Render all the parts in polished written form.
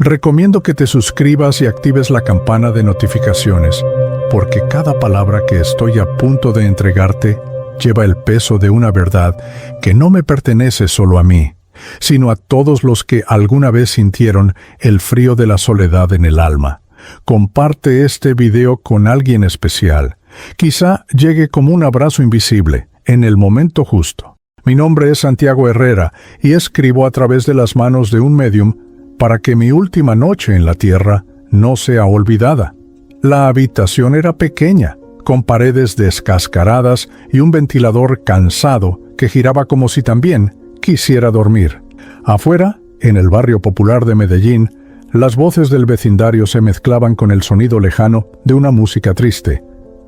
Recomiendo que te suscribas y actives la campana de notificaciones, porque cada palabra que estoy a punto de entregarte lleva el peso de una verdad que no me pertenece solo a mí, sino a todos los que alguna vez sintieron el frío de la soledad en el alma. Comparte este video con alguien especial. Quizá llegue como un abrazo invisible, en el momento justo. Mi nombre es Santiago Herrera y escribo a través de las manos de un médium para que mi última noche en la tierra no sea olvidada. La habitación era pequeña, con paredes descascaradas y un ventilador cansado que giraba como si también quisiera dormir. Afuera, en el barrio popular de Medellín, las voces del vecindario se mezclaban con el sonido lejano de una música triste.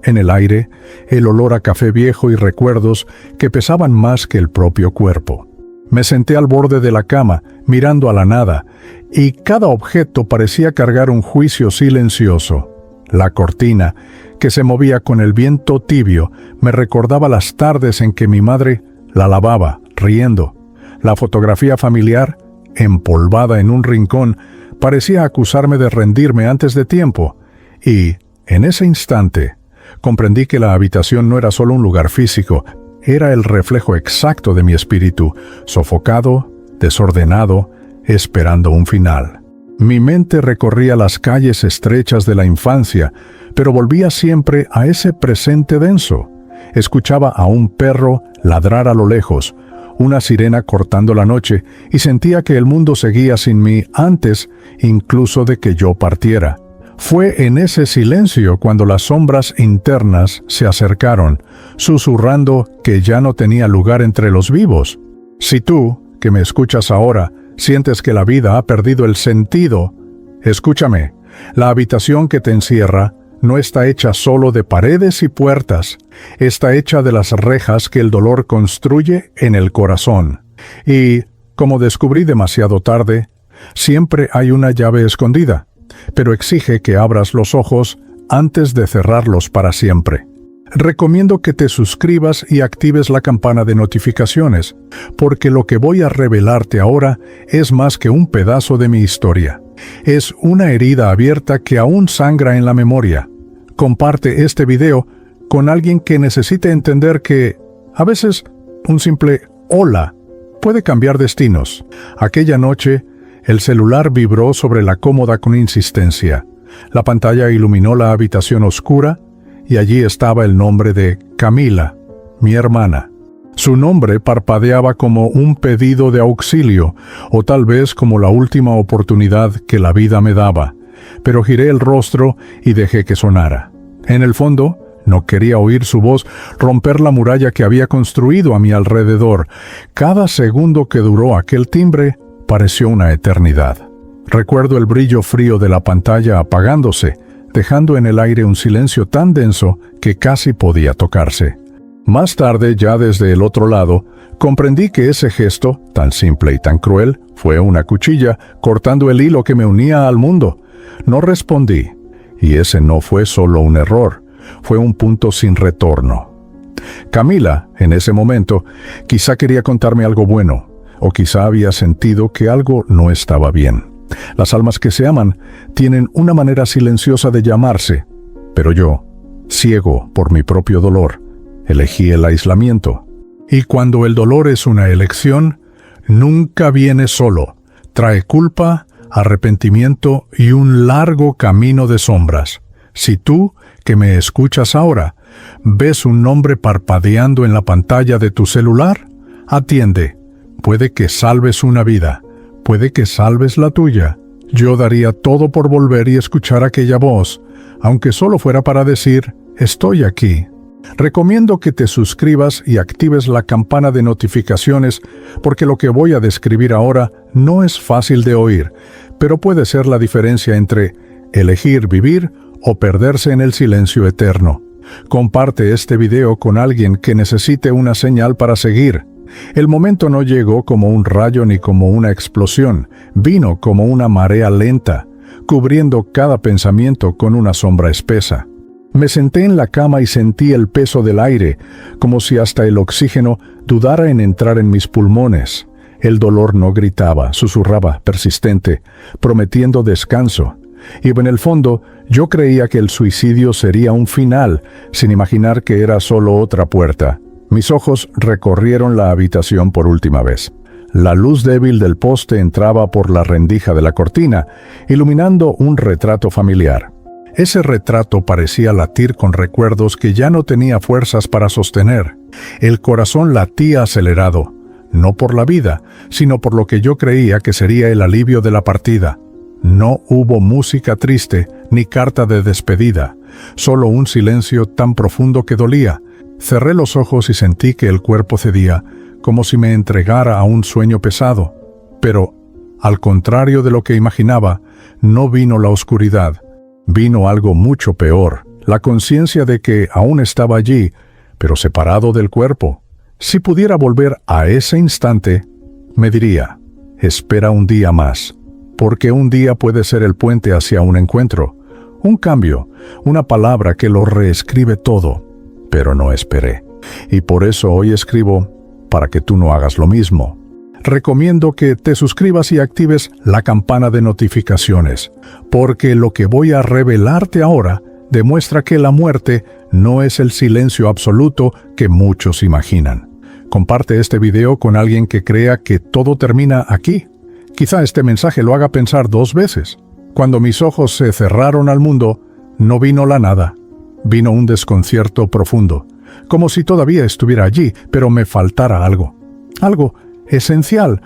En el aire, el olor a café viejo y recuerdos que pesaban más que el propio cuerpo. Me senté al borde de la cama, mirando a la nada, y cada objeto parecía cargar un juicio silencioso. La cortina, que se movía con el viento tibio, me recordaba las tardes en que mi madre la lavaba, riendo. La fotografía familiar, empolvada en un rincón, parecía acusarme de rendirme antes de tiempo. Y, en ese instante, comprendí que la habitación no era solo un lugar físico, era el reflejo exacto de mi espíritu, sofocado, desordenado, esperando un final. Mi mente recorría las calles estrechas de la infancia, pero volvía siempre a ese presente denso. Escuchaba a un perro ladrar a lo lejos, una sirena cortando la noche, y sentía que el mundo seguía sin mí antes incluso de que yo partiera. Fue en ese silencio cuando las sombras internas se acercaron, susurrando que ya no tenía lugar entre los vivos. Si tú, que me escuchas ahora, sientes que la vida ha perdido el sentido, escúchame, la habitación que te encierra no está hecha solo de paredes y puertas, está hecha de las rejas que el dolor construye en el corazón. Y, como descubrí demasiado tarde, siempre hay una llave escondida, pero exige que abras los ojos antes de cerrarlos para siempre. Recomiendo que te suscribas y actives la campana de notificaciones, porque lo que voy a revelarte ahora es más que un pedazo de mi historia. Es una herida abierta que aún sangra en la memoria. Comparte este video con alguien que necesite entender que, a veces, un simple hola puede cambiar destinos. Aquella noche, el celular vibró sobre la cómoda con insistencia. La pantalla iluminó la habitación oscura y allí estaba el nombre de Camila, mi hermana. Su nombre parpadeaba como un pedido de auxilio, o tal vez como la última oportunidad que la vida me daba. Pero giré el rostro y dejé que sonara. En el fondo, no quería oír su voz romper la muralla que había construido a mi alrededor. Cada segundo que duró aquel timbre pareció una eternidad. Recuerdo el brillo frío de la pantalla apagándose, dejando en el aire un silencio tan denso que casi podía tocarse. Más tarde, ya desde el otro lado, comprendí que ese gesto, tan simple y tan cruel, fue una cuchilla cortando el hilo que me unía al mundo. No respondí, y ese no fue solo un error, fue un punto sin retorno. Camila, en ese momento, quizá quería contarme algo bueno, o quizá había sentido que algo no estaba bien. Las almas que se aman tienen una manera silenciosa de llamarse, pero yo, ciego por mi propio dolor, elegí el aislamiento. Y cuando el dolor es una elección, nunca viene solo, trae culpa, arrepentimiento y un largo camino de sombras. Si tú, que me escuchas ahora, ves un nombre parpadeando en la pantalla de tu celular, atiende. Puede que salves una vida, puede que salves la tuya. Yo daría todo por volver y escuchar aquella voz, aunque solo fuera para decir, estoy aquí. Recomiendo que te suscribas y actives la campana de notificaciones, porque lo que voy a describir ahora no es fácil de oír, pero puede ser la diferencia entre elegir vivir o perderse en el silencio eterno. Comparte este video con alguien que necesite una señal para seguir. El momento no llegó como un rayo ni como una explosión, vino como una marea lenta, cubriendo cada pensamiento con una sombra espesa. Me senté en la cama y sentí el peso del aire, como si hasta el oxígeno dudara en entrar en mis pulmones. El dolor no gritaba, susurraba, persistente, prometiendo descanso. Y en el fondo, yo creía que el suicidio sería un final, sin imaginar que era solo otra puerta. Mis ojos recorrieron la habitación por última vez. La luz débil del poste entraba por la rendija de la cortina, iluminando un retrato familiar. Ese retrato parecía latir con recuerdos que ya no tenía fuerzas para sostener. El corazón latía acelerado, no por la vida, sino por lo que yo creía que sería el alivio de la partida. No hubo música triste, ni carta de despedida, solo un silencio tan profundo que dolía. Cerré los ojos y sentí que el cuerpo cedía, como si me entregara a un sueño pesado. Pero, al contrario de lo que imaginaba, no vino la oscuridad. Vino algo mucho peor, la conciencia de que aún estaba allí, pero separado del cuerpo. Si pudiera volver a ese instante, me diría, espera un día más, porque un día puede ser el puente hacia un encuentro, un cambio, una palabra que lo reescribe todo. Pero no esperé, y por eso hoy escribo para que tú no hagas lo mismo. Recomiendo que te suscribas y actives la campana de notificaciones, porque lo que voy a revelarte ahora demuestra que la muerte no es el silencio absoluto que muchos imaginan. Comparte este video con alguien que crea que todo termina aquí. Quizá este mensaje lo haga pensar 2 veces. Cuando mis ojos se cerraron al mundo, no vino la nada. Vino un desconcierto profundo, como si todavía estuviera allí, pero me faltara algo. Algo esencial.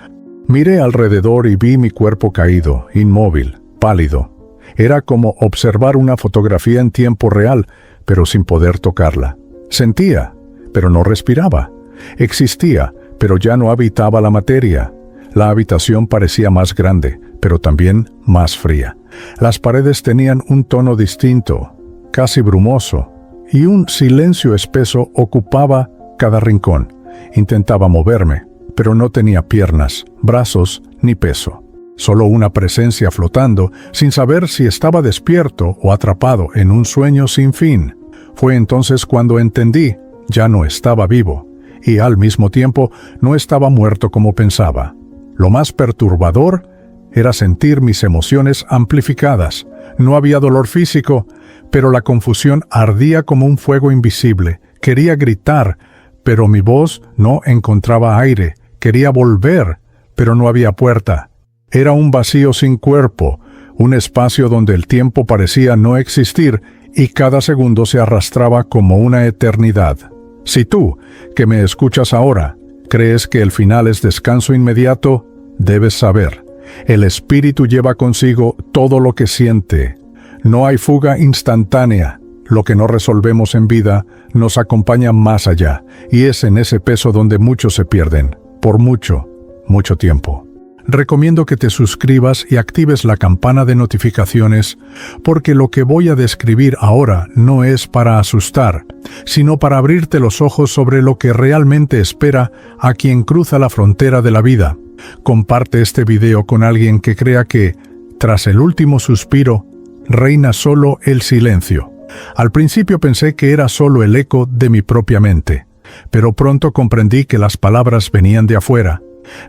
Miré alrededor y vi mi cuerpo caído, inmóvil, pálido. Era como observar una fotografía en tiempo real, pero sin poder tocarla. Sentía, pero no respiraba. Existía, pero ya no habitaba la materia. La habitación parecía más grande, pero también más fría. Las paredes tenían un tono distinto, casi brumoso, y un silencio espeso ocupaba cada rincón. Intentaba moverme, pero no tenía piernas, brazos ni peso. Solo una presencia flotando, sin saber si estaba despierto o atrapado en un sueño sin fin. Fue entonces cuando entendí, ya no estaba vivo, y al mismo tiempo no estaba muerto como pensaba. Lo más perturbador era sentir mis emociones amplificadas. No había dolor físico, pero la confusión ardía como un fuego invisible. Quería gritar, pero mi voz no encontraba aire. Quería volver, pero no había puerta. Era un vacío sin cuerpo, un espacio donde el tiempo parecía no existir y cada segundo se arrastraba como una eternidad. Si tú, que me escuchas ahora, crees que el final es descanso inmediato, debes saber, el espíritu lleva consigo todo lo que siente. No hay fuga instantánea. Lo que no resolvemos en vida nos acompaña más allá, y es en ese peso donde muchos se pierden, por mucho, mucho tiempo. Recomiendo que te suscribas y actives la campana de notificaciones, porque lo que voy a describir ahora no es para asustar, sino para abrirte los ojos sobre lo que realmente espera a quien cruza la frontera de la vida. Comparte este video con alguien que crea que, tras el último suspiro, reina solo el silencio. Al principio pensé que era solo el eco de mi propia mente, pero pronto comprendí que las palabras venían de afuera,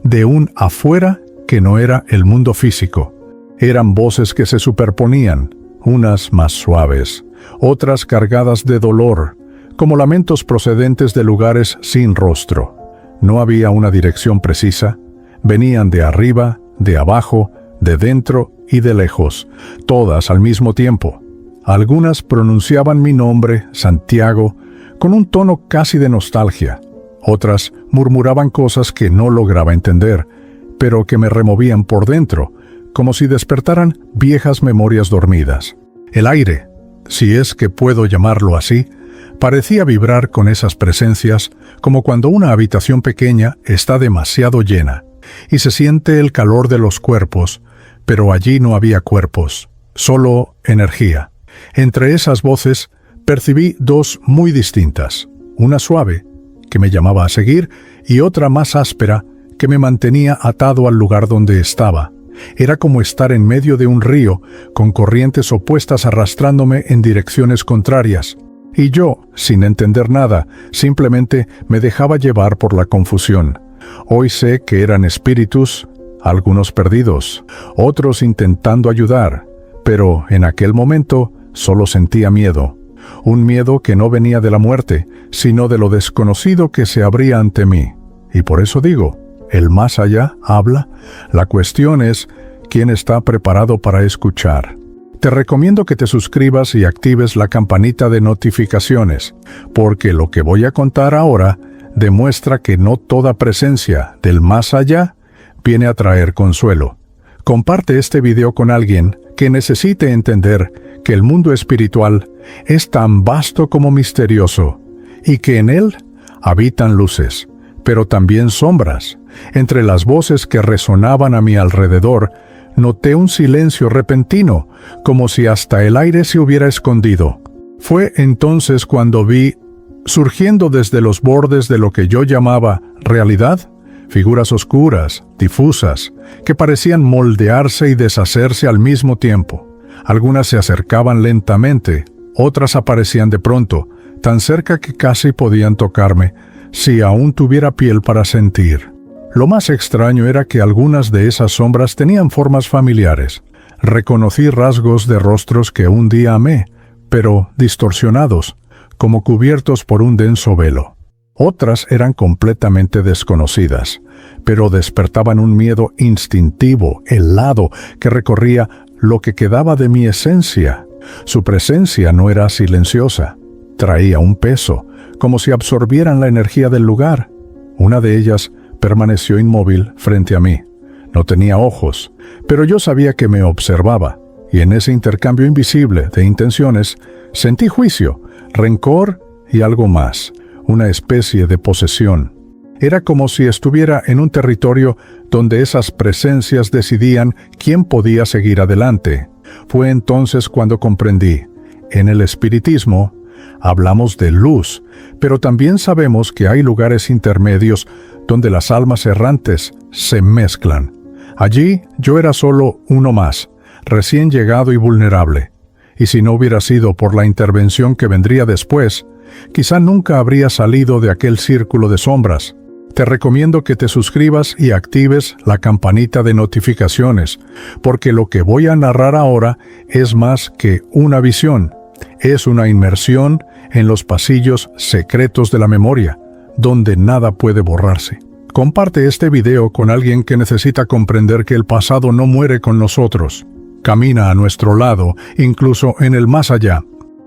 de un afuera que no era el mundo físico. Eran voces que se superponían, unas más suaves, otras cargadas de dolor, como lamentos procedentes de lugares sin rostro. No había una dirección precisa, venían de arriba, de abajo, de dentro y de lejos, todas al mismo tiempo. Algunas pronunciaban mi nombre, Santiago, con un tono casi de nostalgia. Otras murmuraban cosas que no lograba entender, pero que me removían por dentro, como si despertaran viejas memorias dormidas. El aire, si es que puedo llamarlo así, parecía vibrar con esas presencias, como cuando una habitación pequeña está demasiado llena, y se siente el calor de los cuerpos, pero allí no había cuerpos, solo energía. Entre esas voces percibí 2 muy distintas, una suave, que me llamaba a seguir, y otra más áspera, que me mantenía atado al lugar donde estaba. Era como estar en medio de un río, con corrientes opuestas arrastrándome en direcciones contrarias. Y yo, sin entender nada, simplemente me dejaba llevar por la confusión. Hoy sé que eran espíritus, algunos perdidos, otros intentando ayudar, pero en aquel momento solo sentía miedo. Un miedo que no venía de la muerte, sino de lo desconocido que se abría ante mí. Y por eso digo, el más allá habla. La cuestión es, ¿quién está preparado para escuchar? Te recomiendo que te suscribas y actives la campanita de notificaciones, porque lo que voy a contar ahora demuestra que no toda presencia del más allá viene a traer consuelo. Comparte este video con alguien que necesite entender que el mundo espiritual es tan vasto como misterioso y que en él habitan luces, pero también sombras. Entre las voces que resonaban a mi alrededor, noté un silencio repentino, como si hasta el aire se hubiera escondido. Fue entonces cuando vi, surgiendo desde los bordes de lo que yo llamaba realidad, figuras oscuras, difusas, que parecían moldearse y deshacerse al mismo tiempo. Algunas se acercaban lentamente, otras aparecían de pronto, tan cerca que casi podían tocarme, si aún tuviera piel para sentir. Lo más extraño era que algunas de esas sombras tenían formas familiares. Reconocí rasgos de rostros que un día amé, pero distorsionados, como cubiertos por un denso velo. Otras eran completamente desconocidas, pero despertaban un miedo instintivo, helado, que recorría lo que quedaba de mi esencia. Su presencia no era silenciosa. Traía un peso, como si absorbieran la energía del lugar. Una de ellas permaneció inmóvil frente a mí. No tenía ojos, pero yo sabía que me observaba, y en ese intercambio invisible de intenciones sentí juicio, rencor y algo más, una especie de posesión. Era como si estuviera en un territorio donde esas presencias decidían quién podía seguir adelante. Fue entonces cuando comprendí, en el espiritismo, hablamos de luz, pero también sabemos que hay lugares intermedios donde las almas errantes se mezclan. Allí yo era solo uno más, recién llegado y vulnerable. Y si no hubiera sido por la intervención que vendría después, quizá nunca habría salido de aquel círculo de sombras. Te recomiendo que te suscribas y actives la campanita de notificaciones, porque lo que voy a narrar ahora es más que una visión. Es una inmersión en los pasillos secretos de la memoria, donde nada puede borrarse. Comparte este video con alguien que necesita comprender que el pasado no muere con nosotros. Camina a nuestro lado, incluso en el más allá.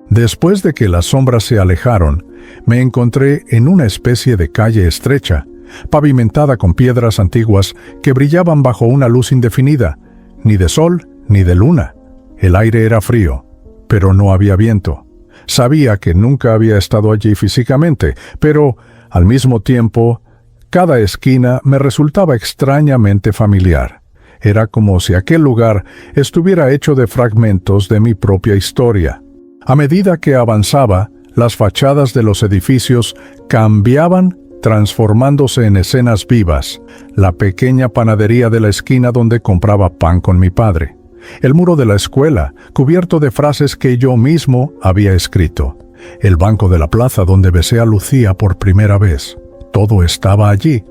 Después de que las sombras se alejaron, me encontré en una especie de calle estrecha, pavimentada con piedras antiguas que brillaban bajo una luz indefinida, ni de sol ni de luna. El aire era frío, pero no había viento. Sabía que nunca había estado allí físicamente, pero, al mismo tiempo, cada esquina me resultaba extrañamente familiar. Era como si aquel lugar estuviera hecho de fragmentos de mi propia historia. A medida que avanzaba, las fachadas de los edificios cambiaban, transformándose en escenas vivas. La pequeña panadería de la esquina donde compraba pan con mi padre. El muro de la escuela, cubierto de frases que yo mismo había escrito. El banco de la plaza donde besé a Lucía por primera vez. Todo estaba allí,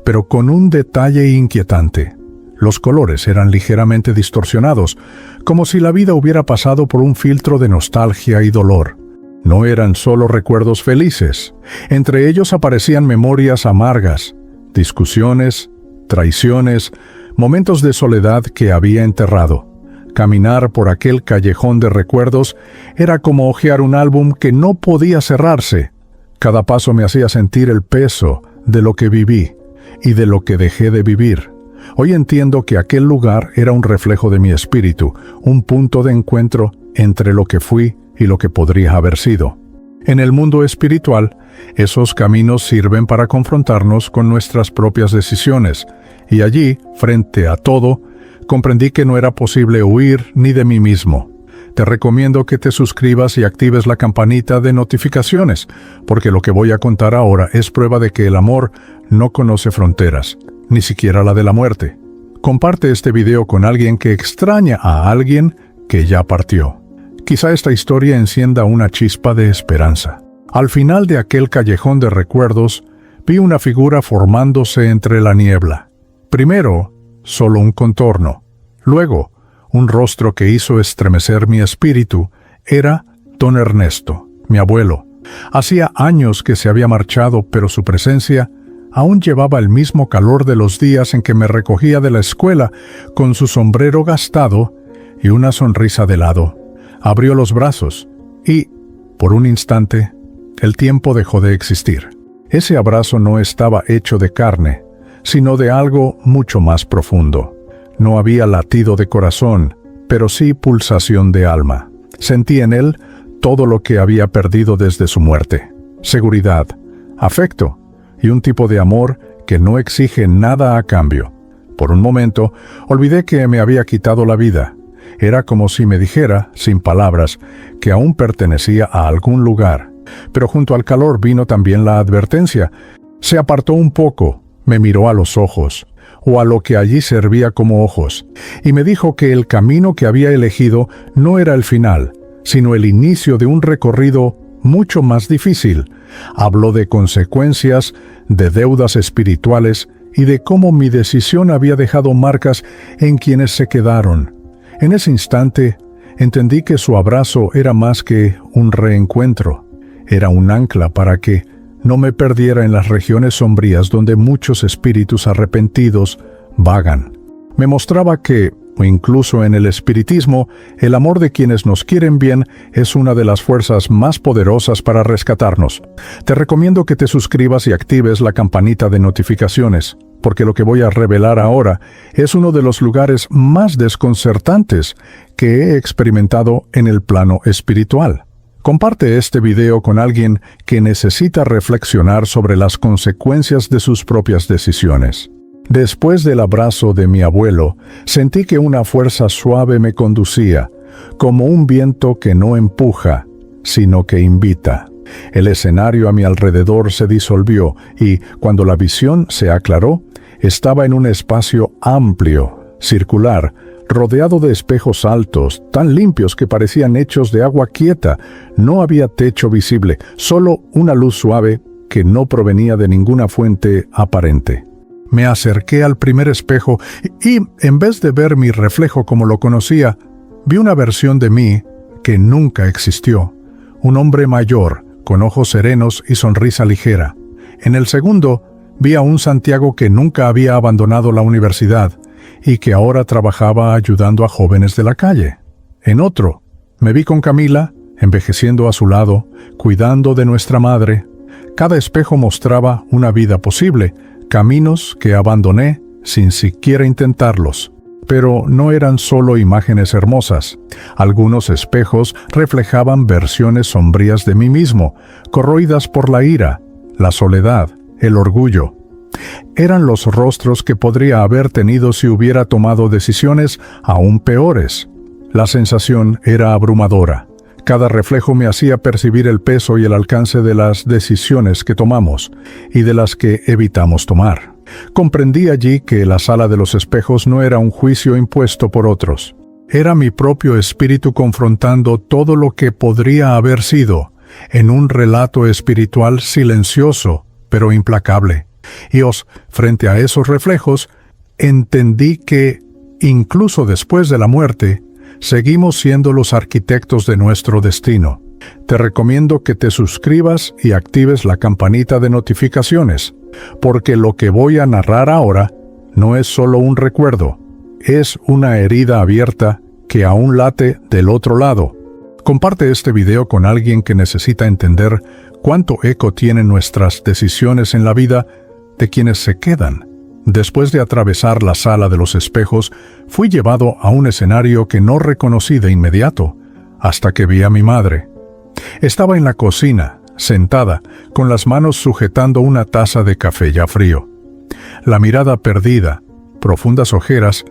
pero con un detalle inquietante. Los colores eran ligeramente distorsionados, como si la vida hubiera pasado por un filtro de nostalgia y dolor. No eran solo recuerdos felices. Entre ellos aparecían memorias amargas, discusiones, traiciones, momentos de soledad que había enterrado. Caminar por aquel callejón de recuerdos era como hojear un álbum que no podía cerrarse. Cada paso me hacía sentir el peso de lo que viví y de lo que dejé de vivir. Hoy entiendo que aquel lugar era un reflejo de mi espíritu, un punto de encuentro entre lo que fui y lo que podría haber sido. En el mundo espiritual, esos caminos sirven para confrontarnos con nuestras propias decisiones, y allí, frente a todo, comprendí que no era posible huir ni de mí mismo. Te recomiendo que te suscribas y actives la campanita de notificaciones, porque lo que voy a contar ahora es prueba de que el amor no conoce fronteras, ni siquiera la de la muerte. Comparte este video con alguien que extraña a alguien que ya partió. Quizá esta historia encienda una chispa de esperanza. Al final de aquel callejón de recuerdos, vi una figura formándose entre la niebla. Primero, solo un contorno. Luego, un rostro que hizo estremecer mi espíritu. Era don Ernesto, mi abuelo. Hacía años que se había marchado, pero su presencia aún llevaba el mismo calor de los días en que me recogía de la escuela, con su sombrero gastado y una sonrisa de lado. Abrió los brazos y, por un instante, el tiempo dejó de existir. Ese abrazo no estaba hecho de carne, sino de algo mucho más profundo. No había latido de corazón, pero sí pulsación de alma. Sentí en él todo lo que había perdido desde su muerte: seguridad, afecto y un tipo de amor que no exige nada a cambio. Por un momento, olvidé que me había quitado la vida. Era como si me dijera, sin palabras, que aún pertenecía a algún lugar. Pero junto al calor vino también la advertencia. Se apartó un poco, me miró a los ojos, o a lo que allí servía como ojos, y me dijo que el camino que había elegido no era el final, sino el inicio de un recorrido mucho más difícil. Habló de consecuencias, de deudas espirituales y de cómo mi decisión había dejado marcas en quienes se quedaron. En ese instante, entendí que su abrazo era más que un reencuentro. Era un ancla para que no me perdiera en las regiones sombrías donde muchos espíritus arrepentidos vagan. Me mostraba que, incluso en el espiritismo, el amor de quienes nos quieren bien es una de las fuerzas más poderosas para rescatarnos. Te recomiendo que te suscribas y actives la campanita de notificaciones, porque lo que voy a revelar ahora es uno de los lugares más desconcertantes que he experimentado en el plano espiritual. Comparte este video con alguien que necesita reflexionar sobre las consecuencias de sus propias decisiones. Después del abrazo de mi abuelo, sentí que una fuerza suave me conducía, como un viento que no empuja, sino que invita. El escenario a mi alrededor se disolvió y, cuando la visión se aclaró, estaba en un espacio amplio, circular, rodeado de espejos altos, tan limpios que parecían hechos de agua quieta. No había techo visible, solo una luz suave que no provenía de ninguna fuente aparente. Me acerqué al primer espejo y, en vez de ver mi reflejo como lo conocía, vi una versión de mí que nunca existió. Un hombre mayor, con ojos serenos y sonrisa ligera. En el segundo, vi a un Santiago que nunca había abandonado la universidad y que ahora trabajaba ayudando a jóvenes de la calle. En otro, me vi con Camila, envejeciendo a su lado, cuidando de nuestra madre. Cada espejo mostraba una vida posible, caminos que abandoné sin siquiera intentarlos. Pero no eran solo imágenes hermosas. Algunos espejos reflejaban versiones sombrías de mí mismo, corroídas por la ira, la soledad, el orgullo. Eran los rostros que podría haber tenido si hubiera tomado decisiones aún peores. La sensación era abrumadora. Cada reflejo me hacía percibir el peso y el alcance de las decisiones que tomamos y de las que evitamos tomar. Comprendí allí que la sala de los espejos no era un juicio impuesto por otros. Era mi propio espíritu confrontando todo lo que podría haber sido, en un relato espiritual silencioso, pero implacable. Y frente a esos reflejos, entendí que, incluso después de la muerte, seguimos siendo los arquitectos de nuestro destino. Te recomiendo que te suscribas y actives la campanita de notificaciones, porque lo que voy a narrar ahora no es solo un recuerdo, es una herida abierta que aún late del otro lado. Comparte este video con alguien que necesita entender cuánto eco tienen nuestras decisiones en la vida de quienes se quedan. Después de atravesar la sala de los espejos, fui llevado a un escenario que no reconocí de inmediato, hasta que vi a mi madre. Estaba en la cocina, sentada, con las manos sujetando una taza de café ya frío. La mirada perdida, profundas ojeras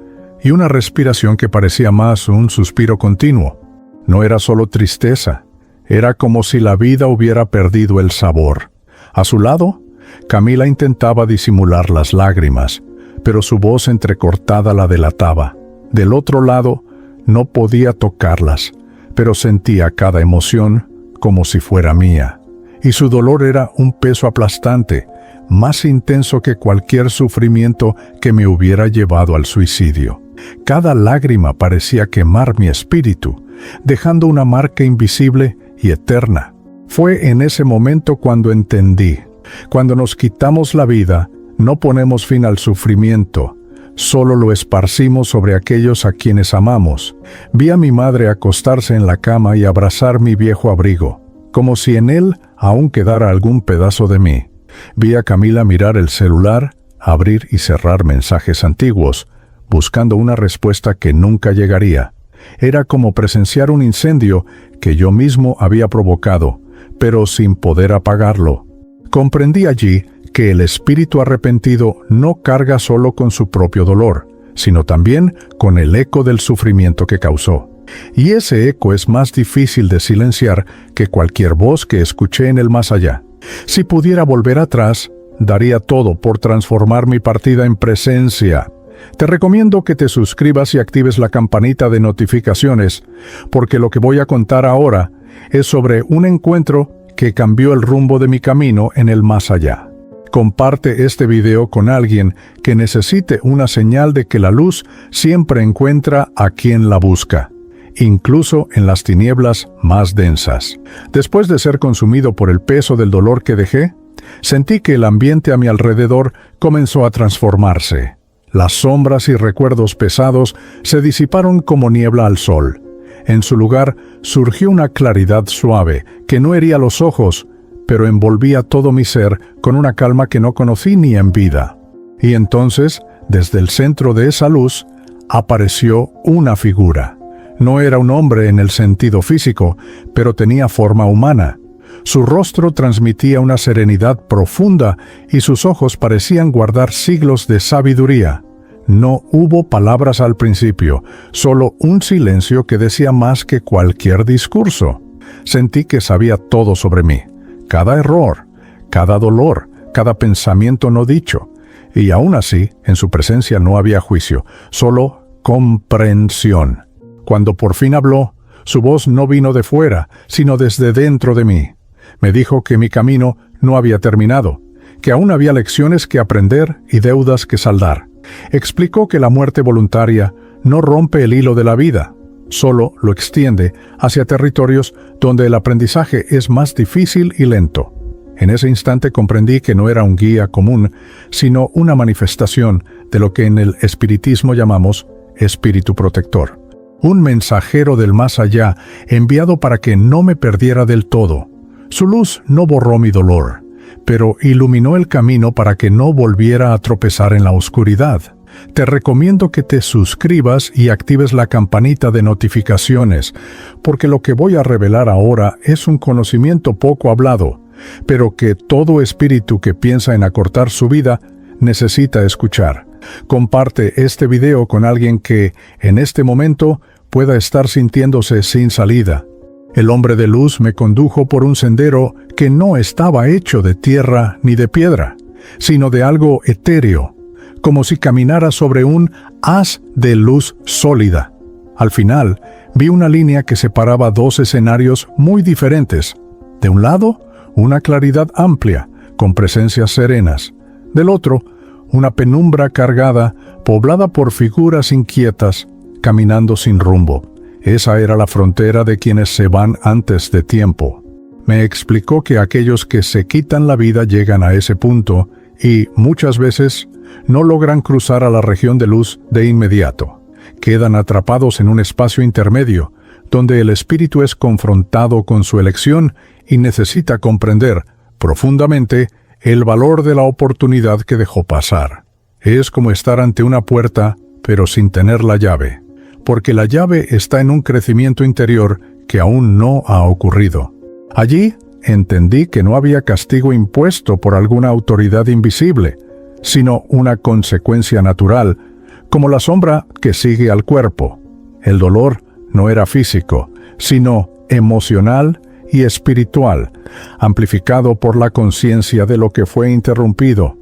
y una respiración que parecía más un suspiro continuo. No era solo tristeza, era como si la vida hubiera perdido el sabor. A su lado, Camila intentaba disimular las lágrimas, pero su voz entrecortada la delataba. Del otro lado, no podía tocarlas, pero sentía cada emoción como si fuera mía. Y su dolor era un peso aplastante, más intenso que cualquier sufrimiento que me hubiera llevado al suicidio. Cada lágrima parecía quemar mi espíritu, dejando una marca invisible y eterna. Fue en ese momento cuando entendí: cuando nos quitamos la vida, no ponemos fin al sufrimiento, solo lo esparcimos sobre aquellos a quienes amamos. Vi a mi madre acostarse en la cama y abrazar mi viejo abrigo, como si en él aún quedara algún pedazo de mí. Vi a Camila mirar el celular, abrir y cerrar mensajes antiguos, buscando una respuesta que nunca llegaría. Era como presenciar un incendio que yo mismo había provocado, pero sin poder apagarlo. Comprendí allí que el espíritu arrepentido no carga solo con su propio dolor, sino también con el eco del sufrimiento que causó. Y ese eco es más difícil de silenciar que cualquier voz que escuché en el más allá. Si pudiera volver atrás, daría todo por transformar mi partida en presencia. Te recomiendo que te suscribas y actives la campanita de notificaciones, porque lo que voy a contar ahora es sobre un encuentro que cambió el rumbo de mi camino en el más allá. Comparte este video con alguien que necesite una señal de que la luz siempre encuentra a quien la busca, incluso en las tinieblas más densas. Después de ser consumido por el peso del dolor que dejé, sentí que el ambiente a mi alrededor comenzó a transformarse. Las sombras y recuerdos pesados se disiparon como niebla al sol. En su lugar surgió una claridad suave que no hería los ojos, pero envolvía todo mi ser con una calma que no conocí ni en vida. Y entonces, desde el centro de esa luz, apareció una figura. No era un hombre en el sentido físico, pero tenía forma humana. Su rostro transmitía una serenidad profunda y sus ojos parecían guardar siglos de sabiduría. No hubo palabras al principio, solo un silencio que decía más que cualquier discurso. Sentí que sabía todo sobre mí, cada error, cada dolor, cada pensamiento no dicho. Y aún así, en su presencia no había juicio, solo comprensión. Cuando por fin habló, su voz no vino de fuera, sino desde dentro de mí. Me dijo que mi camino no había terminado, que aún había lecciones que aprender y deudas que saldar. Explicó que la muerte voluntaria no rompe el hilo de la vida, solo lo extiende hacia territorios donde el aprendizaje es más difícil y lento. En ese instante comprendí que no era un guía común, sino una manifestación de lo que en el espiritismo llamamos espíritu protector. Un mensajero del más allá enviado para que no me perdiera del todo. Su luz no borró mi dolor, pero iluminó el camino para que no volviera a tropezar en la oscuridad. Te recomiendo que te suscribas y actives la campanita de notificaciones, porque lo que voy a revelar ahora es un conocimiento poco hablado, pero que todo espíritu que piensa en acortar su vida necesita escuchar. Comparte este video con alguien que, en este momento, pueda estar sintiéndose sin salida. El hombre de luz me condujo por un sendero que no estaba hecho de tierra ni de piedra, sino de algo etéreo, como si caminara sobre un haz de luz sólida. Al final, vi una línea que separaba dos escenarios muy diferentes. De un lado, una claridad amplia, con presencias serenas. Del otro, una penumbra cargada, poblada por figuras inquietas, caminando sin rumbo. Esa era la frontera de quienes se van antes de tiempo. Me explicó que aquellos que se quitan la vida llegan a ese punto y, muchas veces, no logran cruzar a la región de luz de inmediato. Quedan atrapados en un espacio intermedio, donde el espíritu es confrontado con su elección y necesita comprender profundamente el valor de la oportunidad que dejó pasar. Es como estar ante una puerta, pero sin tener la llave, porque la llave está en un crecimiento interior que aún no ha ocurrido. Allí entendí que no había castigo impuesto por alguna autoridad invisible, sino una consecuencia natural, como la sombra que sigue al cuerpo. El dolor no era físico, sino emocional y espiritual, amplificado por la conciencia de lo que fue interrumpido.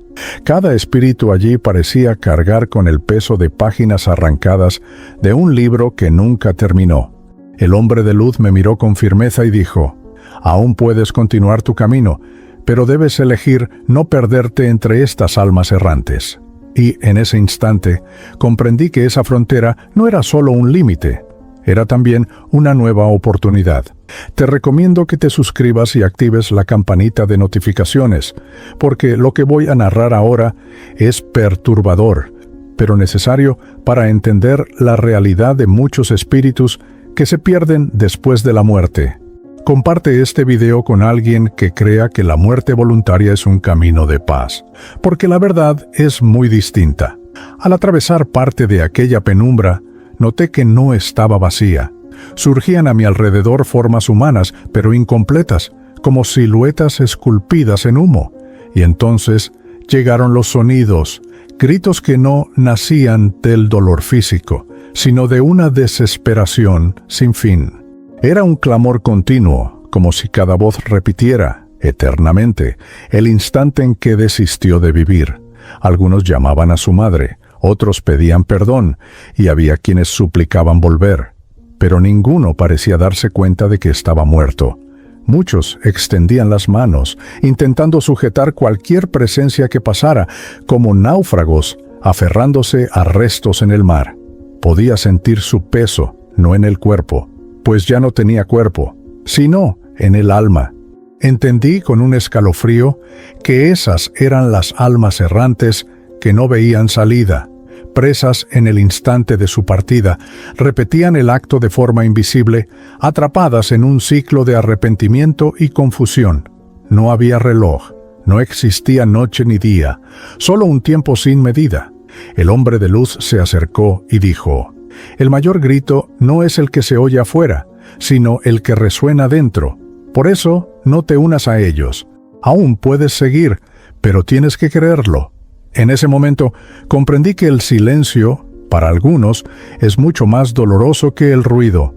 Cada espíritu allí parecía cargar con el peso de páginas arrancadas de un libro que nunca terminó. El hombre de luz me miró con firmeza y dijo: «Aún puedes continuar tu camino, pero debes elegir no perderte entre estas almas errantes. Y en ese instante comprendí que esa frontera no era solo un límite, era también una nueva oportunidad. Te recomiendo que te suscribas y actives la campanita de notificaciones, porque lo que voy a narrar ahora es perturbador, pero necesario para entender la realidad de muchos espíritus que se pierden después de la muerte. Comparte este video con alguien que crea que la muerte voluntaria es un camino de paz, porque la verdad es muy distinta. Al atravesar parte de aquella penumbra, noté que no estaba vacía. Surgían a mi alrededor formas humanas, pero incompletas, como siluetas esculpidas en humo. Y entonces llegaron los sonidos, gritos que no nacían del dolor físico, sino de una desesperación sin fin. Era un clamor continuo, como si cada voz repitiera, eternamente, el instante en que desistió de vivir. Algunos llamaban a su madre, otros pedían perdón, y había quienes suplicaban volver. Pero ninguno parecía darse cuenta de que estaba muerto. Muchos extendían las manos, intentando sujetar cualquier presencia que pasara, como náufragos, aferrándose a restos en el mar. Podía sentir su peso, no en el cuerpo, pues ya no tenía cuerpo, sino en el alma. Entendí con un escalofrío que esas eran las almas errantes que no veían salida. Presas en el instante de su partida, repetían el acto de forma invisible, atrapadas en un ciclo de arrepentimiento y confusión. No había reloj, no existía noche ni día, solo un tiempo sin medida. El hombre de luz se acercó y dijo: «El mayor grito no es el que se oye afuera, sino el que resuena dentro. Por eso, no te unas a ellos. Aún puedes seguir, pero tienes que creerlo». En ese momento, comprendí que el silencio, para algunos, es mucho más doloroso que el ruido.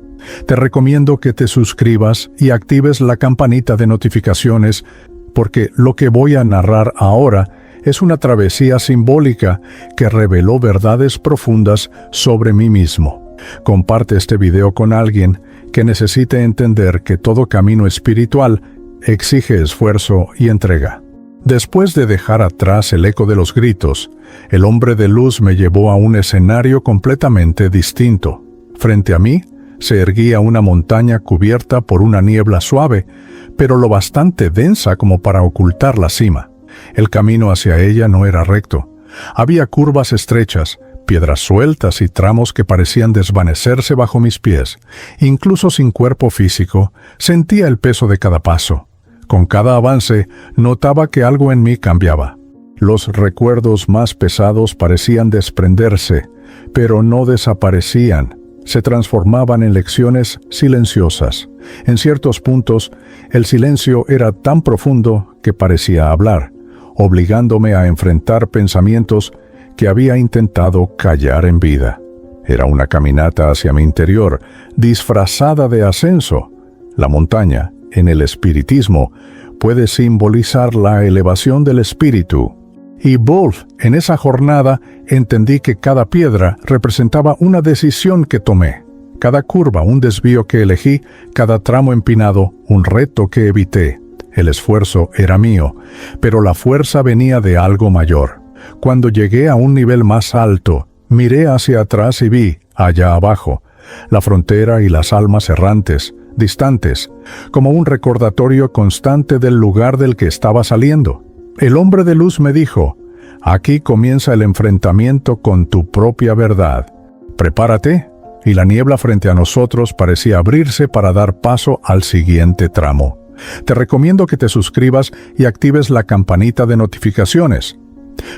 Te recomiendo que te suscribas y actives la campanita de notificaciones, porque lo que voy a narrar ahora es una travesía simbólica que reveló verdades profundas sobre mí mismo. Comparte este video con alguien que necesite entender que todo camino espiritual exige esfuerzo y entrega. Después de dejar atrás el eco de los gritos, el hombre de luz me llevó a un escenario completamente distinto. Frente a mí se erguía una montaña cubierta por una niebla suave, pero lo bastante densa como para ocultar la cima. El camino hacia ella no era recto. Había curvas estrechas, piedras sueltas y tramos que parecían desvanecerse bajo mis pies. Incluso sin cuerpo físico, sentía el peso de cada paso. Con cada avance, notaba que algo en mí cambiaba. Los recuerdos más pesados parecían desprenderse, pero no desaparecían. Se transformaban en lecciones silenciosas. En ciertos puntos, el silencio era tan profundo que parecía hablar, obligándome a enfrentar pensamientos que había intentado callar en vida. Era una caminata hacia mi interior, disfrazada de ascenso. La montaña, en el espiritismo, puede simbolizar la elevación del espíritu. Y en esa jornada entendí que cada piedra representaba una decisión que tomé, cada curva un desvío que elegí, cada tramo empinado un reto que evité. El esfuerzo era mío, pero la fuerza venía de algo mayor. Cuando llegué a un nivel más alto, miré hacia atrás y vi, allá abajo, la frontera y las almas errantes, distantes, como un recordatorio constante del lugar del que estaba saliendo. El hombre de luz me dijo: «Aquí comienza el enfrentamiento con tu propia verdad. Prepárate», y la niebla frente a nosotros parecía abrirse para dar paso al siguiente tramo. Te recomiendo que te suscribas y actives la campanita de notificaciones,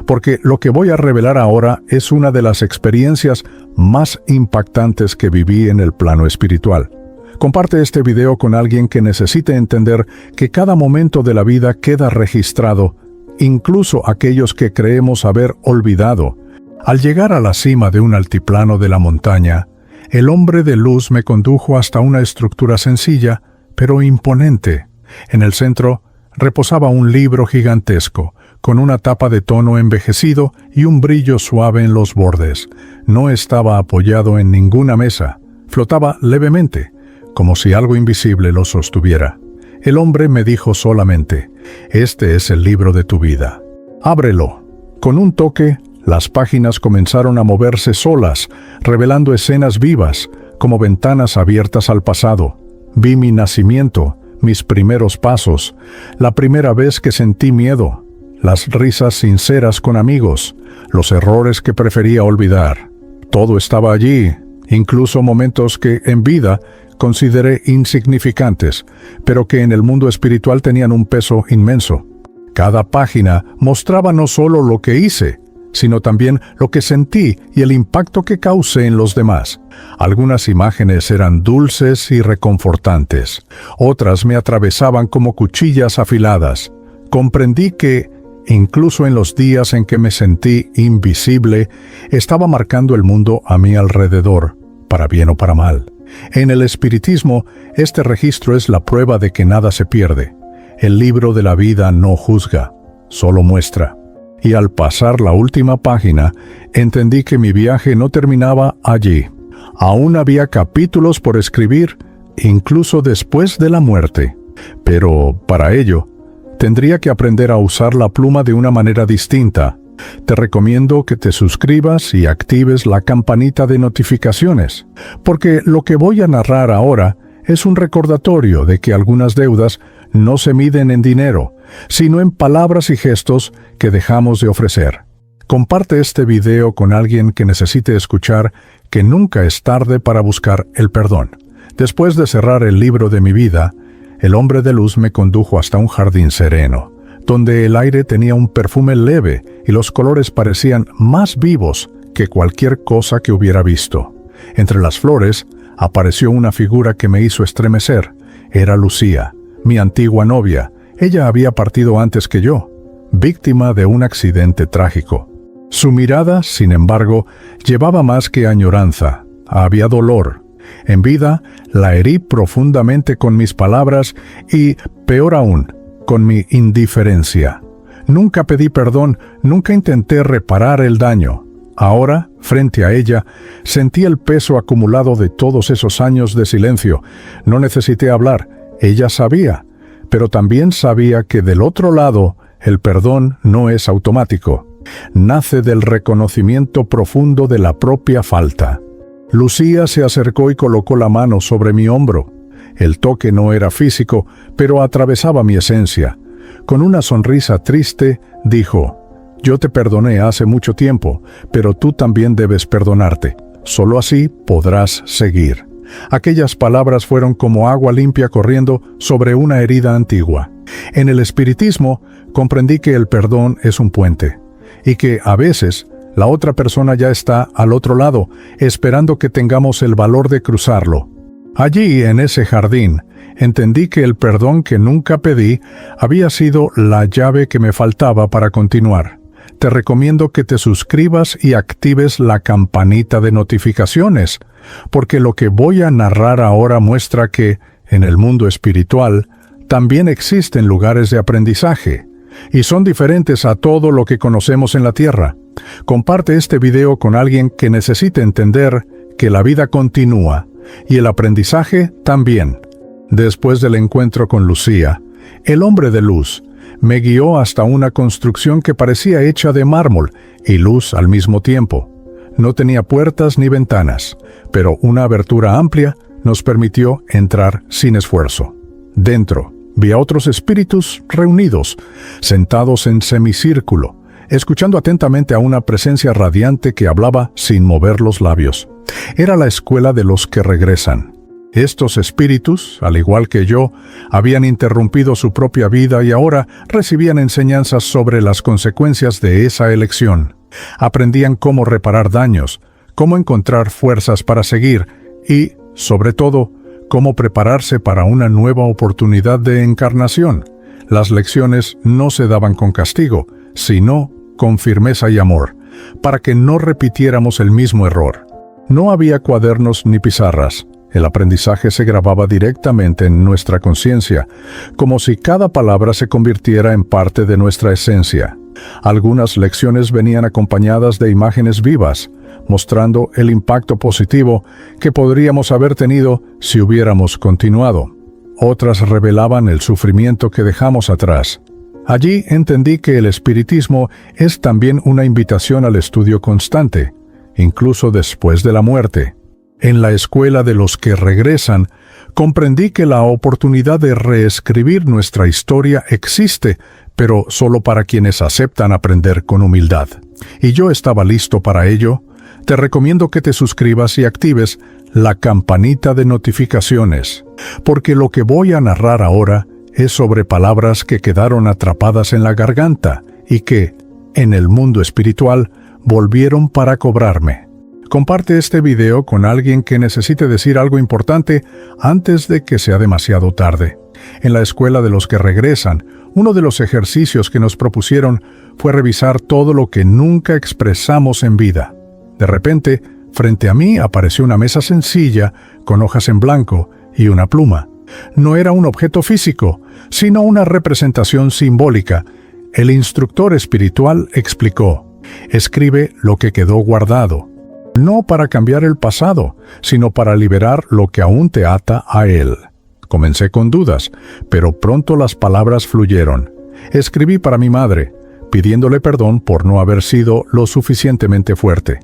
porque lo que voy a revelar ahora es una de las experiencias más impactantes que viví en el plano espiritual. Comparte este video con alguien que necesite entender que cada momento de la vida queda registrado, incluso aquellos que creemos haber olvidado. Al llegar a la cima de un altiplano de la montaña, el hombre de luz me condujo hasta una estructura sencilla, pero imponente. En el centro reposaba un libro gigantesco, con una tapa de tono envejecido y un brillo suave en los bordes. No estaba apoyado en ninguna mesa, flotaba levemente, como si algo invisible lo sostuviera. El hombre me dijo solamente: «Este es el libro de tu vida. Ábrelo». Con un toque, las páginas comenzaron a moverse solas, revelando escenas vivas, como ventanas abiertas al pasado. Vi mi nacimiento, mis primeros pasos, la primera vez que sentí miedo, las risas sinceras con amigos, los errores que prefería olvidar. Todo estaba allí, incluso momentos que, en vida, consideré insignificantes, pero que en el mundo espiritual tenían un peso inmenso. Cada página mostraba no solo lo que hice, sino también lo que sentí y el impacto que causé en los demás. Algunas imágenes eran dulces y reconfortantes, otras me atravesaban como cuchillas afiladas. Comprendí que, incluso en los días en que me sentí invisible, estaba marcando el mundo a mi alrededor, para bien o para mal. En el espiritismo, este registro es la prueba de que nada se pierde. El libro de la vida no juzga, solo muestra. Y al pasar la última página, entendí que mi viaje no terminaba allí. Aún había capítulos por escribir, incluso después de la muerte. Pero, para ello, tendría que aprender a usar la pluma de una manera distinta. Te recomiendo que te suscribas y actives la campanita de notificaciones, porque lo que voy a narrar ahora es un recordatorio de que algunas deudas no se miden en dinero, sino en palabras y gestos que dejamos de ofrecer. Comparte este video con alguien que necesite escuchar que nunca es tarde para buscar el perdón. Después de cerrar el libro de mi vida, el hombre de luz me condujo hasta un jardín sereno, donde el aire tenía un perfume leve y los colores parecían más vivos que cualquier cosa que hubiera visto. Entre las flores apareció una figura que me hizo estremecer. Era Lucía, mi antigua novia. Ella había partido antes que yo, víctima de un accidente trágico. Su mirada, sin embargo, llevaba más que añoranza. Había dolor. En vida, la herí profundamente con mis palabras y, peor aún, con mi indiferencia. Nunca pedí perdón, nunca intenté reparar el daño. Ahora, frente a ella, sentí el peso acumulado de todos esos años de silencio. No necesité hablar, ella sabía, pero también sabía que del otro lado, el perdón no es automático. Nace del reconocimiento profundo de la propia falta. Lucía se acercó y colocó la mano sobre mi hombro. El toque no era físico, pero atravesaba mi esencia. Con una sonrisa triste, dijo: «Yo te perdoné hace mucho tiempo, pero tú también debes perdonarte. Solo así podrás seguir». Aquellas palabras fueron como agua limpia corriendo sobre una herida antigua. En el espiritismo, comprendí que el perdón es un puente, y que, a veces, la otra persona ya está al otro lado, esperando que tengamos el valor de cruzarlo. Allí, en ese jardín, entendí que el perdón que nunca pedí había sido la llave que me faltaba para continuar. Te recomiendo que te suscribas y actives la campanita de notificaciones, porque lo que voy a narrar ahora muestra que, en el mundo espiritual, también existen lugares de aprendizaje, y son diferentes a todo lo que conocemos en la Tierra. Comparte este video con alguien que necesite entender que la vida continúa, y el aprendizaje también. Después del encuentro con Lucía, el hombre de luz me guió hasta una construcción que parecía hecha de mármol y luz al mismo tiempo. No tenía puertas ni ventanas, pero una abertura amplia nos permitió entrar sin esfuerzo. Dentro, vi a otros espíritus reunidos, sentados en semicírculo, escuchando atentamente a una presencia radiante que hablaba sin mover los labios. Era la escuela de los que regresan. Estos espíritus, al igual que yo, habían interrumpido su propia vida y ahora recibían enseñanzas sobre las consecuencias de esa elección. Aprendían cómo reparar daños, cómo encontrar fuerzas para seguir y, sobre todo, cómo prepararse para una nueva oportunidad de encarnación. Las lecciones no se daban con castigo, sino con firmeza y amor, para que no repitiéramos el mismo error. No había cuadernos ni pizarras. El aprendizaje se grababa directamente en nuestra conciencia, como si cada palabra se convirtiera en parte de nuestra esencia. Algunas lecciones venían acompañadas de imágenes vivas, mostrando el impacto positivo que podríamos haber tenido si hubiéramos continuado. Otras revelaban el sufrimiento que dejamos atrás. Allí entendí que el espiritismo es también una invitación al estudio constante, incluso después de la muerte. En la escuela de los que regresan, comprendí que la oportunidad de reescribir nuestra historia existe, pero solo para quienes aceptan aprender con humildad. Y yo estaba listo para ello. Te recomiendo que te suscribas y actives la campanita de notificaciones, porque lo que voy a narrar ahora es sobre palabras que quedaron atrapadas en la garganta y que, en el mundo espiritual, volvieron para cobrarme. Comparte este video con alguien que necesite decir algo importante antes de que sea demasiado tarde. En la escuela de los que regresan, uno de los ejercicios que nos propusieron fue revisar todo lo que nunca expresamos en vida. De repente, frente a mí apareció una mesa sencilla, con hojas en blanco y una pluma. No era un objeto físico, sino una representación simbólica. El instructor espiritual explicó: escribe lo que quedó guardado, no para cambiar el pasado, sino para liberar lo que aún te ata a él. Comencé con dudas, pero pronto las palabras fluyeron. Escribí para mi madre, pidiéndole perdón por no haber sido lo suficientemente fuerte.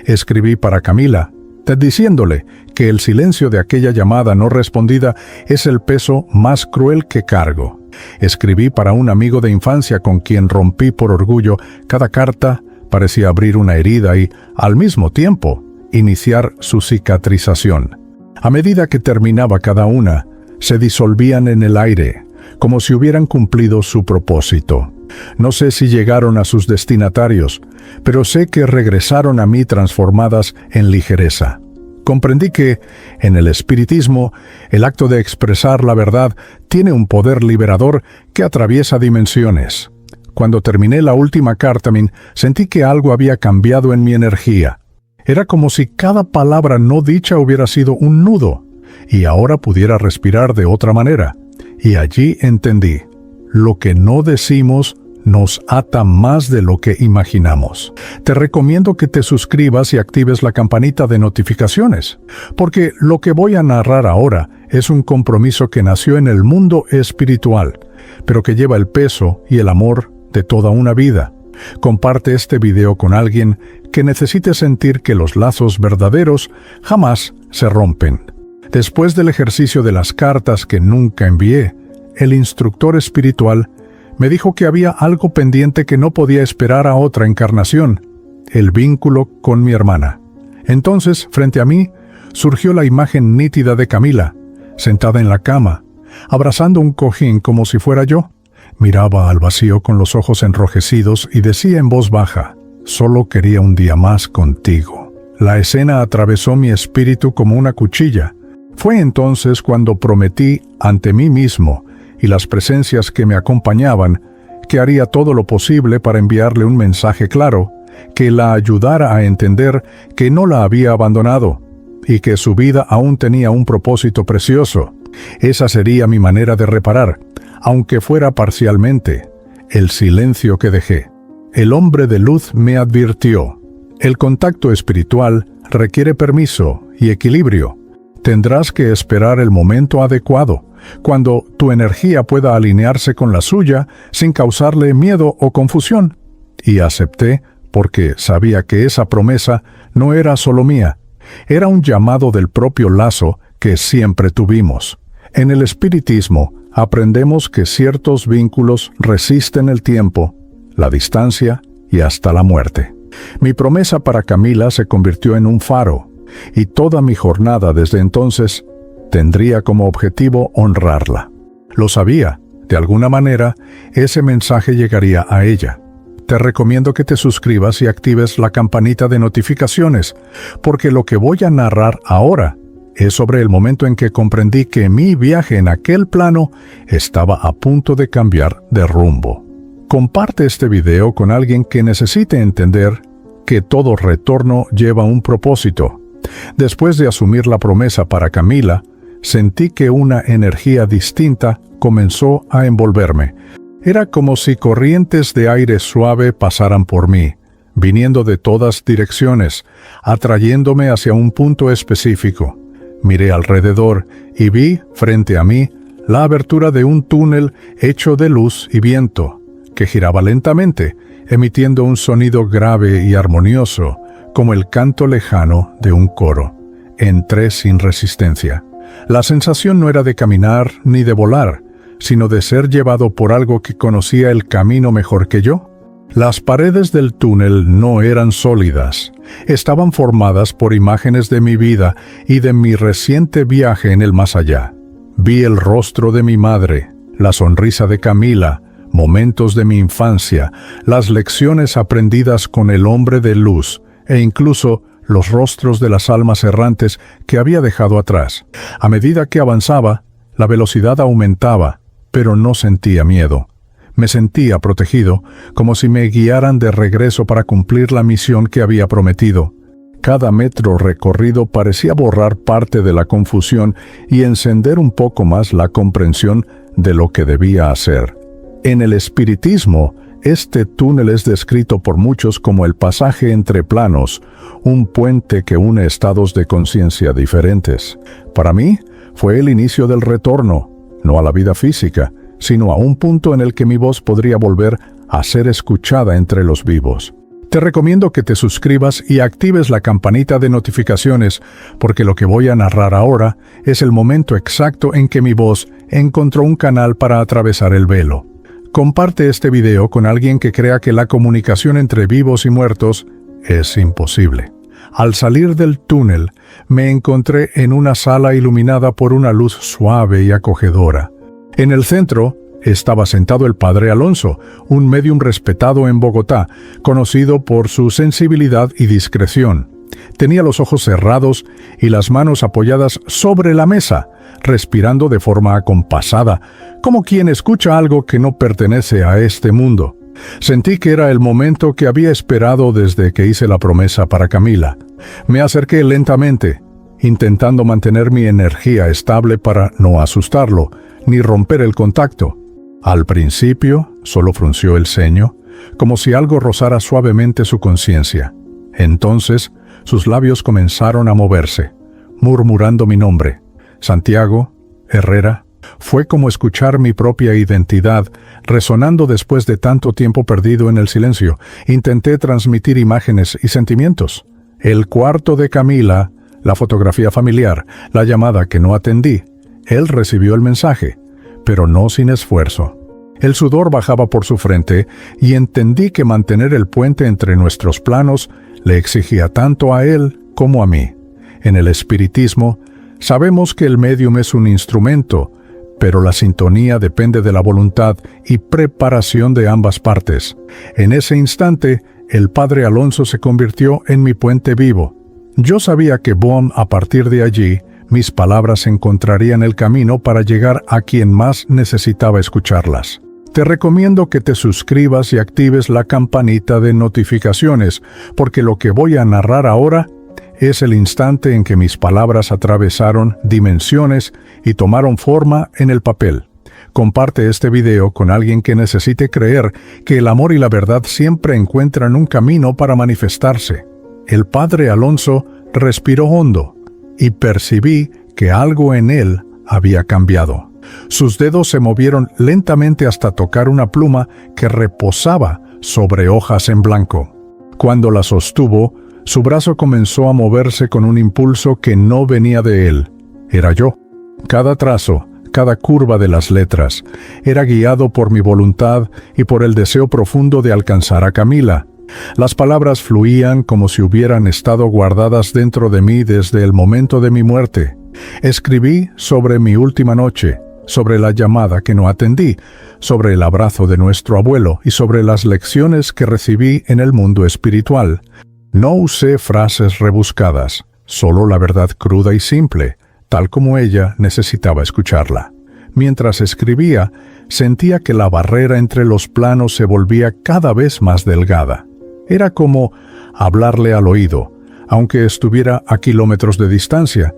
Escribí para Camila, diciéndole que el silencio de aquella llamada no respondida es el peso más cruel que cargo. Escribí para un amigo de infancia con quien rompí por orgullo. Cada carta parecía abrir una herida y, al mismo tiempo, iniciar su cicatrización. A medida que terminaba cada una, se disolvían en el aire, como si hubieran cumplido su propósito. No sé si llegaron a sus destinatarios, pero sé que regresaron a mí transformadas en ligereza. Comprendí que, en el espiritismo, el acto de expresar la verdad tiene un poder liberador que atraviesa dimensiones. Cuando terminé la última carta, sentí que algo había cambiado en mi energía. Era como si cada palabra no dicha hubiera sido un nudo, y ahora pudiera respirar de otra manera. Y allí entendí: lo que no decimos nos ata más de lo que imaginamos. Te recomiendo que te suscribas y actives la campanita de notificaciones, porque lo que voy a narrar ahora es un compromiso que nació en el mundo espiritual, pero que lleva el peso y el amor de toda una vida. Comparte este video con alguien que necesite sentir que los lazos verdaderos jamás se rompen. Después del ejercicio de las cartas que nunca envié, el instructor espiritual me dijo que había algo pendiente que no podía esperar a otra encarnación: el vínculo con mi hermana. Entonces, frente a mí, surgió la imagen nítida de Camila, sentada en la cama, abrazando un cojín como si fuera yo. Miraba al vacío con los ojos enrojecidos y decía en voz baja: solo quería un día más contigo. La escena atravesó mi espíritu como una cuchilla. Fue entonces cuando prometí ante mí mismo y las presencias que me acompañaban que haría todo lo posible para enviarle un mensaje claro, que la ayudara a entender que no la había abandonado y que su vida aún tenía un propósito precioso. Esa sería mi manera de reparar, aunque fuera parcialmente, el silencio que dejé. El hombre de luz me advirtió: el contacto espiritual requiere permiso y equilibrio. Tendrás que esperar el momento adecuado, cuando tu energía pueda alinearse con la suya sin causarle miedo o confusión. Y acepté, porque sabía que esa promesa no era solo mía, era un llamado del propio lazo que siempre tuvimos. En el espiritismo aprendemos que ciertos vínculos resisten el tiempo, la distancia y hasta la muerte. Mi promesa para Camila se convirtió en un faro, y toda mi jornada desde entonces tendría como objetivo honrarla. Lo sabía, de alguna manera, ese mensaje llegaría a ella. Te recomiendo que te suscribas y actives la campanita de notificaciones, porque lo que voy a narrar ahora es sobre el momento en que comprendí que mi viaje en aquel plano estaba a punto de cambiar de rumbo. Comparte este video con alguien que necesite entender que todo retorno lleva un propósito. Después de asumir la promesa para Camila, sentí que una energía distinta comenzó a envolverme. Era como si corrientes de aire suave pasaran por mí, viniendo de todas direcciones, atrayéndome hacia un punto específico. Miré alrededor y vi, frente a mí, la abertura de un túnel hecho de luz y viento, que giraba lentamente, emitiendo un sonido grave y armonioso, como el canto lejano de un coro. Entré sin resistencia. La sensación no era de caminar ni de volar, sino de ser llevado por algo que conocía el camino mejor que yo. Las paredes del túnel no eran sólidas. Estaban formadas por imágenes de mi vida y de mi reciente viaje en el más allá. Vi el rostro de mi madre, la sonrisa de Camila, momentos de mi infancia, las lecciones aprendidas con el hombre de luz e incluso los rostros de las almas errantes que había dejado atrás. A medida que avanzaba, la velocidad aumentaba, pero no sentía miedo. Me sentía protegido, como si me guiaran de regreso para cumplir la misión que había prometido. Cada metro recorrido parecía borrar parte de la confusión y encender un poco más la comprensión de lo que debía hacer. En el espiritismo, este túnel es descrito por muchos como el pasaje entre planos, un puente que une estados de conciencia diferentes. Para mí, fue el inicio del retorno, no a la vida física, sino a un punto en el que mi voz podría volver a ser escuchada entre los vivos. Te recomiendo que te suscribas y actives la campanita de notificaciones, porque lo que voy a narrar ahora es el momento exacto en que mi voz encontró un canal para atravesar el velo. Comparte este video con alguien que crea que la comunicación entre vivos y muertos es imposible. Al salir del túnel, me encontré en una sala iluminada por una luz suave y acogedora. En el centro estaba sentado el padre Alonso, un médium respetado en Bogotá, conocido por su sensibilidad y discreción. Tenía los ojos cerrados y las manos apoyadas sobre la mesa, respirando de forma acompasada, como quien escucha algo que no pertenece a este mundo. Sentí que era el momento que había esperado desde que hice la promesa para Camila. Me acerqué lentamente, intentando mantener mi energía estable para no asustarlo, ni romper el contacto. Al principio, solo frunció el ceño, como si algo rozara suavemente su conciencia. Entonces, sus labios comenzaron a moverse, murmurando mi nombre. Santiago Herrera. Fue como escuchar mi propia identidad, resonando después de tanto tiempo perdido en el silencio. Intenté transmitir imágenes y sentimientos. El cuarto de Camila, la fotografía familiar, la llamada que no atendí. Él recibió el mensaje, pero no sin esfuerzo. El sudor bajaba por su frente y entendí que mantener el puente entre nuestros planos le exigía tanto a él como a mí. En el espiritismo, sabemos que el médium es un instrumento, pero la sintonía depende de la voluntad y preparación de ambas partes. En ese instante, el padre Alonso se convirtió en mi puente vivo. Yo sabía que a partir de allí, mis palabras encontrarían el camino para llegar a quien más necesitaba escucharlas. Te recomiendo que te suscribas y actives la campanita de notificaciones, porque lo que voy a narrar ahora es el instante en que mis palabras atravesaron dimensiones y tomaron forma en el papel. Comparte este video con alguien que necesite creer que el amor y la verdad siempre encuentran un camino para manifestarse. El padre Alonso respiró hondo y percibí que algo en él había cambiado. Sus dedos se movieron lentamente hasta tocar una pluma que reposaba sobre hojas en blanco. Cuando la sostuvo, su brazo comenzó a moverse con un impulso que no venía de él. Era yo. Cada trazo, cada curva de las letras, era guiado por mi voluntad y por el deseo profundo de alcanzar a Camila. Las palabras fluían como si hubieran estado guardadas dentro de mí desde el momento de mi muerte. Escribí sobre mi última noche, sobre la llamada que no atendí, sobre el abrazo de nuestro abuelo y sobre las lecciones que recibí en el mundo espiritual. No usé frases rebuscadas, solo la verdad cruda y simple, tal como ella necesitaba escucharla. Mientras escribía, sentía que la barrera entre los planos se volvía cada vez más delgada. Era como hablarle al oído, aunque estuviera a kilómetros de distancia.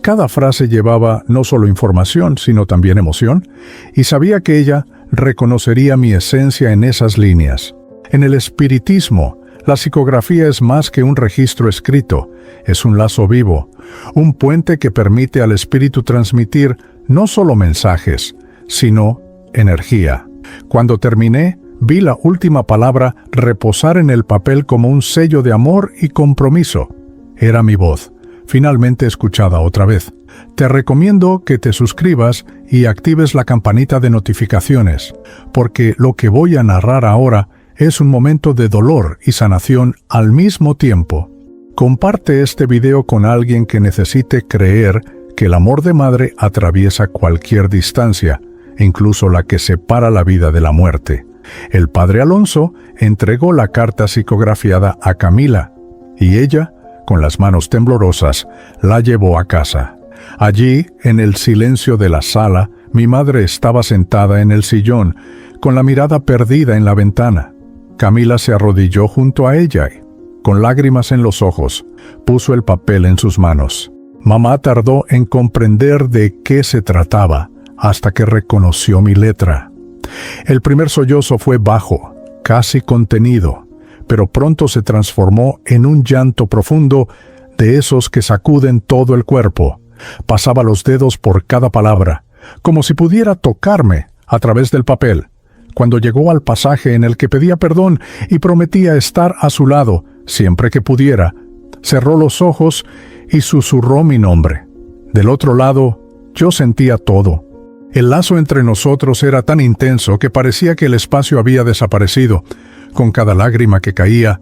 Cada frase llevaba no solo información, sino también emoción, y sabía que ella reconocería mi esencia en esas líneas. En el espiritismo, la psicografía es más que un registro escrito, es un lazo vivo, un puente que permite al espíritu transmitir no solo mensajes, sino energía. Cuando terminé, vi la última palabra reposar en el papel como un sello de amor y compromiso. Era mi voz, finalmente escuchada otra vez. Te recomiendo que te suscribas y actives la campanita de notificaciones, porque lo que voy a narrar ahora es un momento de dolor y sanación al mismo tiempo. Comparte este video con alguien que necesite creer que el amor de madre atraviesa cualquier distancia, incluso la que separa la vida de la muerte. El padre Alonso entregó la carta psicografiada a Camila, y ella, con las manos temblorosas, la llevó a casa. Allí, en el silencio de la sala, mi madre estaba sentada en el sillón, con la mirada perdida en la ventana. Camila se arrodilló junto a ella y, con lágrimas en los ojos, puso el papel en sus manos. Mamá tardó en comprender de qué se trataba, hasta que reconoció mi letra. El primer sollozo fue bajo, casi contenido, pero pronto se transformó en un llanto profundo de esos que sacuden todo el cuerpo. Pasaba los dedos por cada palabra, como si pudiera tocarme a través del papel. Cuando llegó al pasaje en el que pedía perdón y prometía estar a su lado siempre que pudiera, cerró los ojos y susurró mi nombre. Del otro lado, yo sentía todo. El lazo entre nosotros era tan intenso que parecía que el espacio había desaparecido. Con cada lágrima que caía,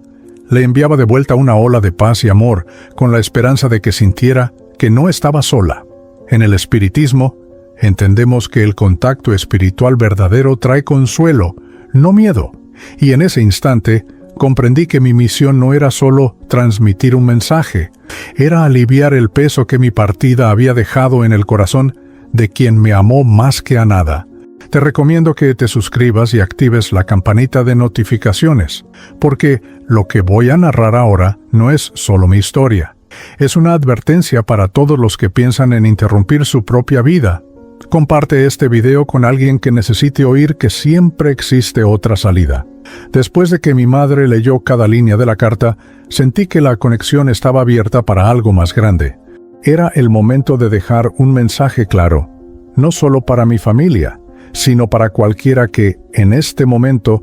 le enviaba de vuelta una ola de paz y amor, con la esperanza de que sintiera que no estaba sola. En el espiritismo, entendemos que el contacto espiritual verdadero trae consuelo, no miedo. Y en ese instante, comprendí que mi misión no era solo transmitir un mensaje, era aliviar el peso que mi partida había dejado en el corazón de quien me amó más que a nada. Te recomiendo que te suscribas y actives la campanita de notificaciones, porque lo que voy a narrar ahora no es solo mi historia. Es una advertencia para todos los que piensan en interrumpir su propia vida. Comparte este video con alguien que necesite oír que siempre existe otra salida. Después de que mi madre leyó cada línea de la carta, sentí que la conexión estaba abierta para algo más grande. Era el momento de dejar un mensaje claro, no solo para mi familia, sino para cualquiera que, en este momento,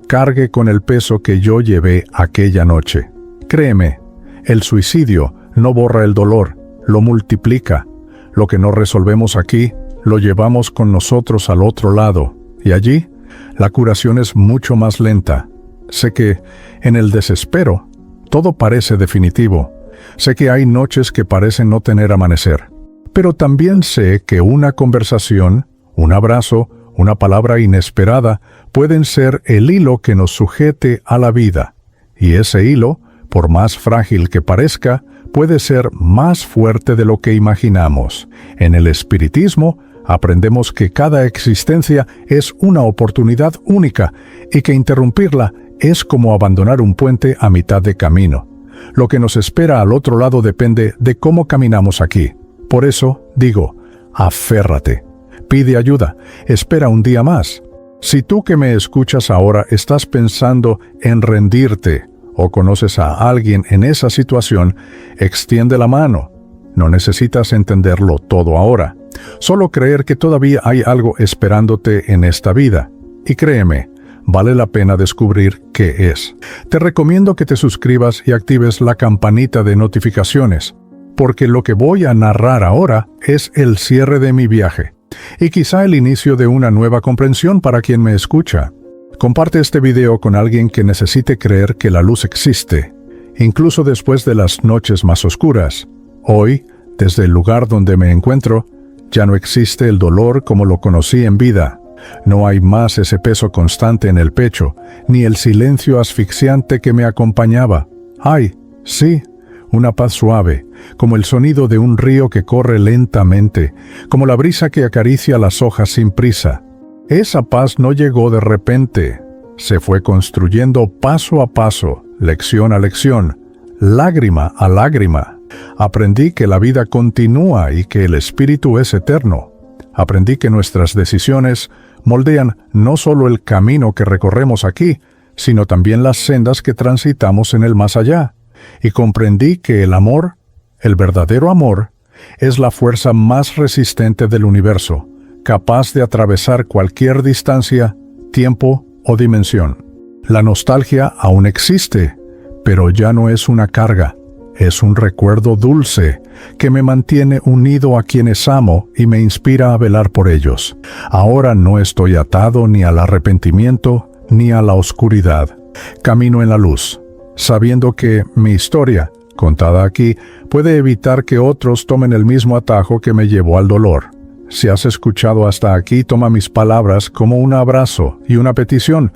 cargue con el peso que yo llevé aquella noche. Créeme, el suicidio no borra el dolor, lo multiplica. Lo que no resolvemos aquí, lo llevamos con nosotros al otro lado, y allí, la curación es mucho más lenta. Sé que, en el desespero, todo parece definitivo. Sé que hay noches que parecen no tener amanecer. Pero también sé que una conversación, un abrazo, una palabra inesperada pueden ser el hilo que nos sujete a la vida. Y ese hilo, por más frágil que parezca, puede ser más fuerte de lo que imaginamos. En el espiritismo, aprendemos que cada existencia es una oportunidad única y que interrumpirla es como abandonar un puente a mitad de camino. Lo que nos espera al otro lado depende de cómo caminamos aquí. Por eso digo, aférrate. Pide ayuda, espera un día más. Si tú que me escuchas ahora estás pensando en rendirte o conoces a alguien en esa situación, extiende la mano. No necesitas entenderlo todo ahora. Solo creer que todavía hay algo esperándote en esta vida. Y créeme, vale la pena descubrir qué es. Te recomiendo que te suscribas y actives la campanita de notificaciones, porque lo que voy a narrar ahora es el cierre de mi viaje. Y quizá el inicio de una nueva comprensión para quien me escucha. Comparte este video con alguien que necesite creer que la luz existe, incluso después de las noches más oscuras. Hoy, desde el lugar donde me encuentro, ya no existe el dolor como lo conocí en vida. No hay más ese peso constante en el pecho, ni el silencio asfixiante que me acompañaba. Hay, sí, una paz suave, como el sonido de un río que corre lentamente, como la brisa que acaricia las hojas sin prisa. Esa paz no llegó de repente, se fue construyendo paso a paso, lección a lección, lágrima a lágrima. Aprendí que la vida continúa y que el espíritu es eterno. Aprendí que nuestras decisiones moldean no solo el camino que recorremos aquí, sino también las sendas que transitamos en el más allá. Y comprendí que el amor, el verdadero amor, Es la fuerza más resistente del universo, capaz de atravesar cualquier distancia, tiempo o dimensión. La nostalgia aún existe, pero ya no es una carga, es un recuerdo dulce que me mantiene unido a quienes amo y me inspira a velar por ellos. Ahora no estoy atado ni al arrepentimiento ni a la oscuridad. Camino en la luz, sabiendo que mi historia, contada aquí, puede evitar que otros tomen el mismo atajo que me llevó al dolor. Si has escuchado hasta aquí, toma mis palabras como un abrazo y una petición.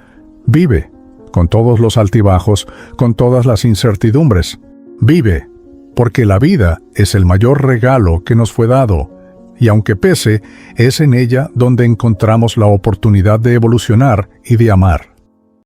Vive, con todos los altibajos, con todas las incertidumbres. Vive, porque la vida es el mayor regalo que nos fue dado, y aunque pese, es en ella donde encontramos la oportunidad de evolucionar y de amar.